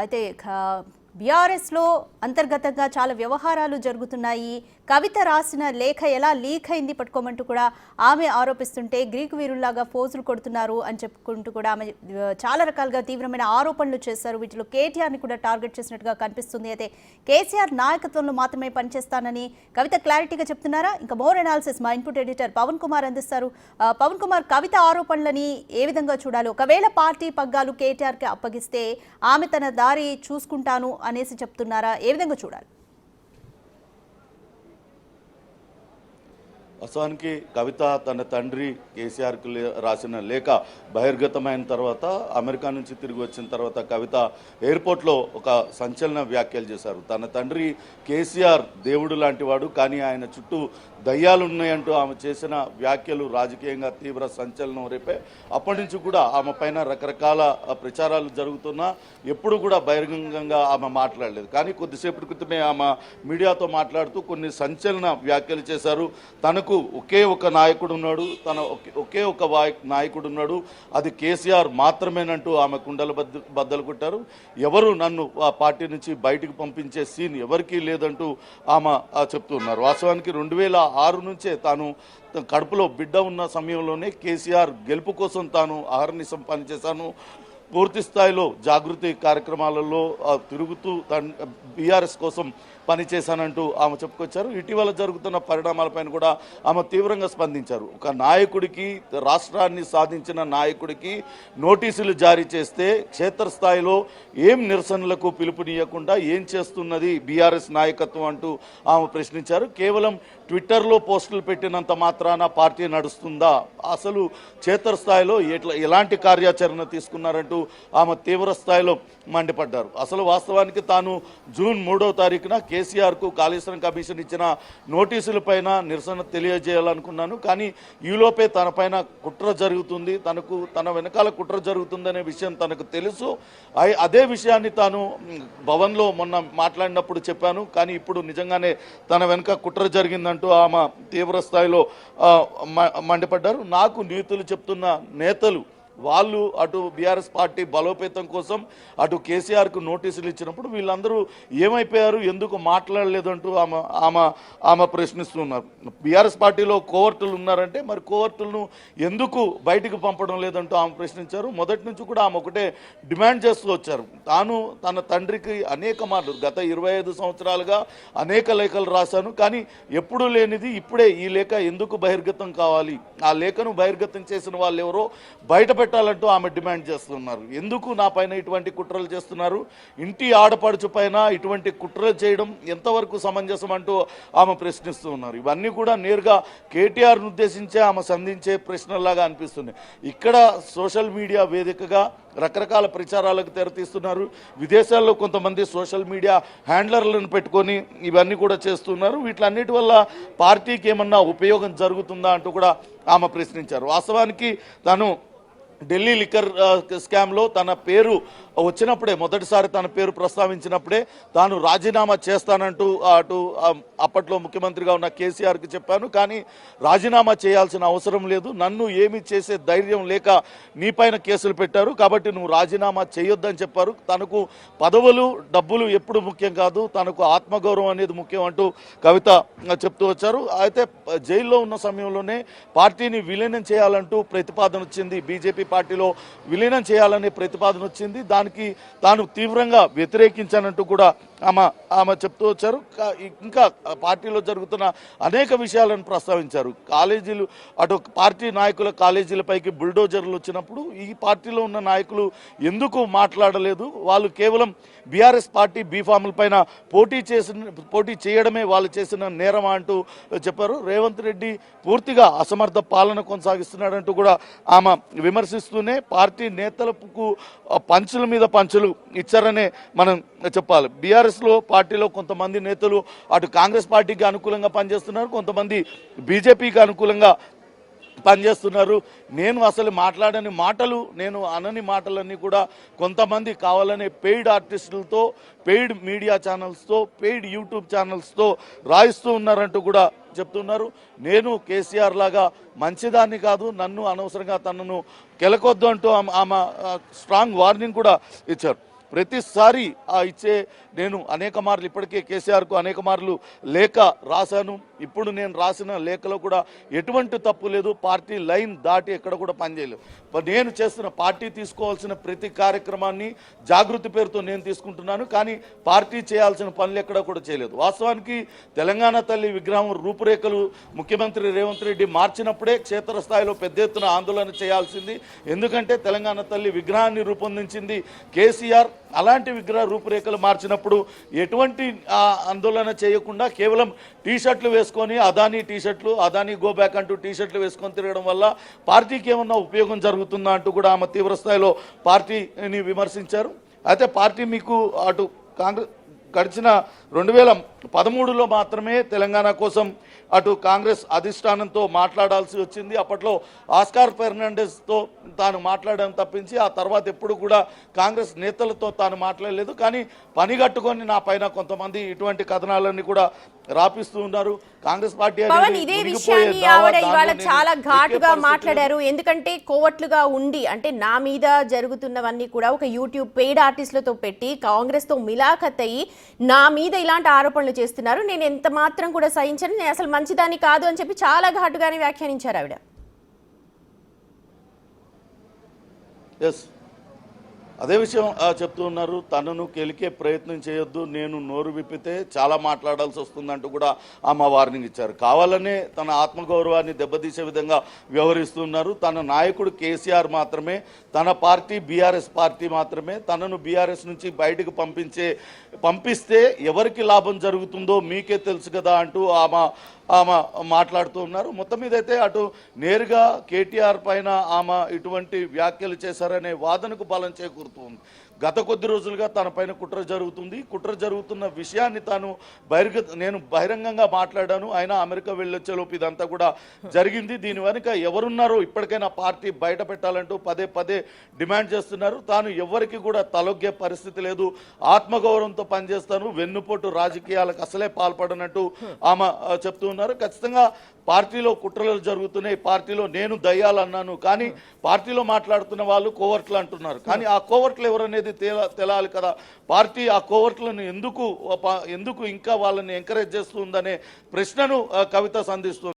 అయితే బీఆర్ఎస్లో అంతర్గతంగా చాలా వ్యవహారాలు జరుగుతున్నాయి. కవిత రాసిన లేఖ ఎలా లీక్ అయింది పట్టుకోమంటూ కూడా ఆమె ఆరోపిస్తుంటే గ్రీకు వీరుల్లాగా ఫోజులు కొడుతున్నారు అని చెప్పుకుంటూ కూడా ఆమె చాలా రకాలుగా తీవ్రమైన ఆరోపణలు చేశారు. వీటిలో కేటీఆర్ని కూడా టార్గెట్ చేసినట్టుగా కనిపిస్తుంది. అయితే కేసీఆర్ నాయకత్వంలో మాత్రమే పనిచేస్తానని కవిత క్లారిటీగా చెప్తున్నారా? ఇంకా మోర్ అనాలిసిస్ మా ఇన్పుట్ ఎడిటర్ పవన్ కుమార్ అందిస్తారు. పవన్ కుమార్, కవిత ఆరోపణలని ఏ విధంగా చూడాలి? ఒకవేళ పార్టీ పగ్గాలు కేటీఆర్కి అప్పగిస్తే ఆమె తన దారి చూసుకుంటాను అనేసి చెప్తున్నారా? ఏ విధంగా చూడాలి? వాస్తవానికి కవిత తన తండ్రి కేసీఆర్కి రాసిన లేఖ బహిర్గతమైన తర్వాత అమెరికా నుంచి తిరిగి వచ్చిన తర్వాత కవిత ఎయిర్పోర్ట్లో ఒక సంచలన వ్యాఖ్యలు చేశారు. తన తండ్రి కేసీఆర్ దేవుడు లాంటి వాడు, కానీ ఆయన చుట్టూ దయ్యాలు ఉన్నాయంటూ ఆమె చేసిన వ్యాఖ్యలు రాజకీయంగా తీవ్ర సంచలనం రేపే. అప్పటి నుంచి కూడా ఆమె పైన రకరకాల ప్రచారాలు జరుగుతున్నా ఎప్పుడు కూడా బహిరంగంగా ఆమె మాట్లాడలేదు. కానీ కొద్దిసేపటి క్రితమే ఆమె మీడియాతో మాట్లాడుతూ కొన్ని సంచలన వ్యాఖ్యలు చేశారు. తనకు ఒకే ఒక నాయకుడు ఉన్నాడు, ఒకే ఒక నాయకుడు ఉన్నాడు, అది కేసీఆర్ మాత్రమేనంటూ ఆమె కుండలు బద్దలు కొట్టారు. ఎవరు నన్ను ఆ పార్టీ నుంచి బయటికి పంపించే సీన్ ఎవరికీ లేదంటూ ఆమె చెప్తున్నారు. వాస్తవానికి 2006 నుంచే తాను కడుపులో బిడ్డ ఉన్న సమయంలోనే కేసీఆర్ గెలుపు కోసం తాను అహర్నిశం పనిచేశాను. పూర్తి స్థాయిలో జాగృతి కార్యక్రమాలలో తిరుగుతూ బీఆర్ఎస్ కోసం పనిచేశానంటూ ఆమె చెప్పుకొచ్చారు. ఇటీవల జరుగుతున్న పరిణామాలపైన కూడా ఆమె తీవ్రంగా స్పందించారు. ఒక నాయకుడికి, రాష్ట్రాన్ని సాధించిన నాయకుడికి నోటీసులు జారీ చేస్తే క్షేత్రస్థాయిలో ఏం నిరసనలకు పిలుపునియకుండా ఏం చేస్తున్నది బీఆర్ఎస్ నాయకత్వం అంటూ ఆమె ప్రశ్నించారు. కేవలం ట్విట్టర్లో పోస్టులు పెట్టినంత మాత్రాన పార్టీ నడుస్తుందా? అసలు క్షేత్రస్థాయిలో ఎలాంటి కార్యాచరణ తీసుకున్నారంటూ ఆమె తీవ్ర స్థాయిలో మండిపడ్డారు. అసలు వాస్తవానికి తాను జూన్ 3వ తారీఖున కేసీఆర్కు కాళేశ్వరం కమిషన్ ఇచ్చిన నోటీసులపైన నిరసన తెలియజేయాలనుకున్నాను. కానీ ఈలోపే తన పైన కుట్ర జరుగుతుంది, తన వెనకాల కుట్ర జరుగుతుందనే విషయం తనకు తెలుసు. అదే విషయాన్ని తాను భవన్లో మొన్న మాట్లాడినప్పుడు చెప్పాను. కానీ ఇప్పుడు నిజంగానే తన వెనక కుట్ర జరిగిందంటూ ఆమె తీవ్ర స్థాయిలో మండిపడ్డారు. నాకు నీతులు చెప్తున్న నేతలు వాళ్ళు అటు బీఆర్ఎస్ పార్టీ బలోపేతం కోసం అటు కేసీఆర్కు నోటీసులు ఇచ్చినప్పుడు వీళ్ళందరూ ఏమైపోయారు, ఎందుకు మాట్లాడలేదంటూ ఆమె ప్రశ్నిస్తున్నారు. బీఆర్ఎస్ పార్టీలో కోవర్టులు ఉన్నారంటే మరి కోవర్టులను ఎందుకు బయటికి పంపడం లేదంటూ ఆమె ప్రశ్నించారు. మొదటి నుంచి కూడా ఆమె ఒకటే డిమాండ్ చేస్తూ వచ్చారు. తాను తన తండ్రికి అనేక మార్లు గత 25 సంవత్సరాలుగా అనేక లేఖలు రాశాను, కానీ ఎప్పుడూ లేనిది ఇప్పుడే ఈ లేఖ ఎందుకు బహిర్గతం కావాలి? ఆ లేఖను బహిర్గతం చేసిన వాళ్ళు ఎవరో బయట పెట్టాలంటూ ఆమె డిమాండ్ చేస్తున్నారు. ఎందుకు నా పైన ఇటువంటి కుట్రలు చేస్తున్నారు? ఇంటి ఆడపడుచు పైన ఇటువంటి కుట్రలు చేయడం ఎంతవరకు సమంజసం అంటూ ఆమె ప్రశ్నిస్తూ ఉన్నారు. ఇవన్నీ కూడా నేరుగా కేటీఆర్ను ఉద్దేశించే ఆమె సంధించే ప్రశ్నలాగా అనిపిస్తుంది. ఇక్కడ సోషల్ మీడియా వేదికగా రకరకాల ప్రచారాలకు తెరతీస్తున్నారు. విదేశాల్లో కొంతమంది సోషల్ మీడియా హ్యాండ్లర్లను పెట్టుకొని ఇవన్నీ కూడా చేస్తున్నారు. వీటిలన్నిటి వల్ల పార్టీకి ఏమన్నా ఉపయోగం జరుగుతుందా అంటూ కూడా ఆమె ప్రశ్నించారు. వాస్తవానికి తాను ఢిల్లీ లిక్కర్ స్కామ్లో తన పేరు వచ్చినప్పుడే, మొదటిసారి తన పేరు ప్రస్తావించినప్పుడే తాను రాజీనామా చేస్తానంటూ అటు అప్పట్లో ముఖ్యమంత్రిగా ఉన్న కేసీఆర్కి చెప్పాను. కానీ రాజీనామా చేయాల్సిన అవసరం లేదు, నన్ను ఏమీ చేసే ధైర్యం లేక నీపైన కేసులు పెట్టారు, కాబట్టి నువ్వు రాజీనామా చేయొద్దని చెప్పారు. తనకు పదవులు, డబ్బులు ఎప్పుడు ముఖ్యం కాదు, తనకు ఆత్మగౌరవం అనేది ముఖ్యం అంటూ కవిత చెప్తూ వచ్చారు. అయితే జైల్లో ఉన్న సమయంలోనే పార్టీని విలీనం చేయాలంటూ ప్రతిపాదన వచ్చింది. బీజేపీ పార్టీలో విలీనం చేయాలనే ప్రతిపాదన వచ్చింది. దానికి తాను తీవ్రంగా వ్యతిరేకించానంటూ కూడా ఆమె చెప్తూ వచ్చారు. ఇంకా పార్టీలో జరుగుతున్న అనేక విషయాలను ప్రస్తావించారు. కాలేజీలు, అటు పార్టీ నాయకుల కాలేజీలపైకి బుల్డోజర్లు వచ్చినప్పుడు ఈ పార్టీలో ఉన్న నాయకులు ఎందుకు మాట్లాడలేదు? వాళ్ళు కేవలం బీఆర్ఎస్ పార్టీ బీఫాముల పైన పోటీ చేయడమే వాళ్ళు చేసిన నేరం అంటూ చెప్పారు. రేవంత్ రెడ్డి పూర్తిగా అసమర్థ పాలన కొనసాగిస్తున్నాడంటూ కూడా ఆమె విమర్శిస్తూనే పార్టీ నేతలకు పంచుల మీద పంచులు ఇచ్చారనే మనం చెప్పాలి. బీఆర్ఎస్లో పార్టీలో కొంతమంది నేతలు అటు కాంగ్రెస్ పార్టీకి అనుకూలంగా పనిచేస్తున్నారు, కొంతమంది బీజేపీకి అనుకూలంగా పనిచేస్తున్నారు. నేను అసలు మాట్లాడని మాటలు, నేను అనని మాటలన్నీ కూడా కొంతమంది కావాలనే పెయిడ్ ఆర్టిస్టులతో, పెయిడ్ మీడియా ఛానల్స్తో, పెయిడ్ యూట్యూబ్ ఛానల్స్తో రాయిస్తూ ఉన్నారంటూ కూడా చెప్తున్నారు. నేను కేసీఆర్ లాగా మంచిదాన్ని కాదు, నన్ను అనవసరంగా తనను కెలకొద్దు అంటూ ఆమె స్ట్రాంగ్ వార్నింగ్ కూడా ఇచ్చారు. ప్రతిసారి ఇచ్చే నేను అనేక మార్లు ఇప్పటికే కేసీఆర్కు అనేక మార్లు లేఖ రాశాను. ఇప్పుడు నేను రాసిన లేఖలో కూడా ఎటువంటి తప్పు లేదు. పార్టీ లైన్ దాటి ఎక్కడ కూడా పనిచేయలేదు. నేను చేస్తున్న పార్టీ తీసుకోవాల్సిన ప్రతి కార్యక్రమాన్ని జాగృతి పేరుతో నేను తీసుకుంటున్నాను. కానీ పార్టీ చేయాల్సిన పనులు ఎక్కడ కూడా చేయలేదు. వాస్తవానికి తెలంగాణ తల్లి విగ్రహం రూపురేఖలు ముఖ్యమంత్రి రేవంత్ రెడ్డి మార్చినప్పుడే క్షేత్రస్థాయిలో పెద్ద ఎత్తున ఆందోళన చేయాల్సింది. ఎందుకంటే తెలంగాణ తల్లి విగ్రహాన్ని రూపొందించింది కేసీఆర్. అలాంటి విగ్రహ రూపురేఖలు మార్చినప్పుడు ఎటువంటి ఆందోళన చేయకుండా కేవలం టీషర్ట్లు వేసుకొని అదానీ టీషర్ట్లు, అదానీ గో బ్యాక్ అంటూ టీషర్ట్లు వేసుకొని తిరగడం వల్ల పార్టీకి ఏమన్నా ఉపయోగం జరుగుతుందా అంటూ కూడా ఆమె తీవ్రస్థాయిలో పార్టీని విమర్శించారు. అయితే పార్టీ మీకు అటు కాంగ్రెస్ గడిచిన 2013లో మాత్రమే తెలంగాణ కోసం అటు కాంగ్రెస్ అధిష్టానంతో మాట్లాడాల్సి వచ్చింది. అప్పట్లో ఆస్కార్ ఫెర్నాండెస్తో తాను మాట్లాడడం తప్పించి ఆ తర్వాత ఎప్పుడు కూడా కాంగ్రెస్ నేతలతో తాను మాట్లాడలేదు. కానీ పని కట్టుకొని నా పైన కొంతమంది ఇటువంటి కథనాలన్నీ కూడా రాపిస్తూ ఉన్నారు. కాంగ్రెస్ పార్టీ పవన్ ఇదే విషయాన్ని ఆవిడ ఇవాళ చాలా ఘాటుగా మాట్లాడారు. ఎందుకంటే కోవట్లుగా ఉండి అంటే నా మీద జరుగుతున్నవన్నీ కూడా ఒక యూట్యూబ్ పెయిడ్ ఆర్టిస్టులతో పెట్టి కాంగ్రెస్ తో మిలాఖత్ అయ్యి నా మీద ఇలాంటి ఆరోపణలు చేస్తున్నారు, నేను ఎంత మాత్రం కూడా సహించను, నేను అసలు మంచిదాన్ని కాదు అని చెప్పి చాలా ఘాటుగానే వ్యాఖ్యానించారు ఆవిడ. అదే విషయం చెప్తూ ఉన్నారు. తనను కెలికే ప్రయత్నం చేయొద్దు, నేను నోరు విప్పితే చాలా మాట్లాడాల్సి వస్తుందంటూ కూడా ఆమె వార్నింగ్ ఇచ్చారు. కావాలనే తన ఆత్మగౌరవాన్ని దెబ్బతీసే విధంగా వ్యవహరిస్తున్నారు. తన నాయకుడు కేసీఆర్ మాత్రమే, తన పార్టీ బీఆర్ఎస్ పార్టీ మాత్రమే తనను బీఆర్ఎస్ నుంచి బయటకు పంపిస్తే ఎవరికి లాభం జరుగుతుందో మీకే తెలుసు కదా అంటూ ఆమె మాట్లాడుతూ ఉన్నారు. మొత్తం మీద అయితే అటు నేరుగా కేటీఆర్ పైన ఆమె ఇటువంటి వ్యాఖ్యలు చేశారనే వాదనకు బలం చేకూరుతుంది. గత కొద్ది రోజులుగా తన పైన కుట్ర జరుగుతుంది. కుట్ర జరుగుతున్న విషయాన్ని తాను నేను బహిరంగంగా మాట్లాడాను. ఆయన అమెరికా వెళ్ళొచ్చేలోపు ఇదంతా కూడా జరిగింది. దీని వెనుక ఎవరున్నారో ఇప్పటికైనా పార్టీ బయట పెట్టాలంటూ పదే పదే డిమాండ్ చేస్తున్నారు. తాను ఎవరికి కూడా తలొగ్గే పరిస్థితి లేదు, ఆత్మగౌరవంతో పనిచేస్తాను, వెన్నుపోటు రాజకీయాలకు అసలే పాల్పడనట్టు ఆమె చెప్తూ ఉన్నారు. ఖచ్చితంగా పార్టీలో కుట్రలు జరుగుతున్నాయి, పార్టీలో నేను దయ్యాలన్నాను, కానీ పార్టీలో మాట్లాడుతున్న వాళ్ళు కోవర్ట్లు అంటున్నారు. కానీ ఆ కోవర్ట్లు ఎవరనేది తెలాలి కదా. పార్టీ ఆ కోవర్ట్లను ఎందుకు ఇంకా వాళ్ళని ఎంకరేజ్ చేస్తుందనే ప్రశ్నను కవిత సంధిస్తుంది.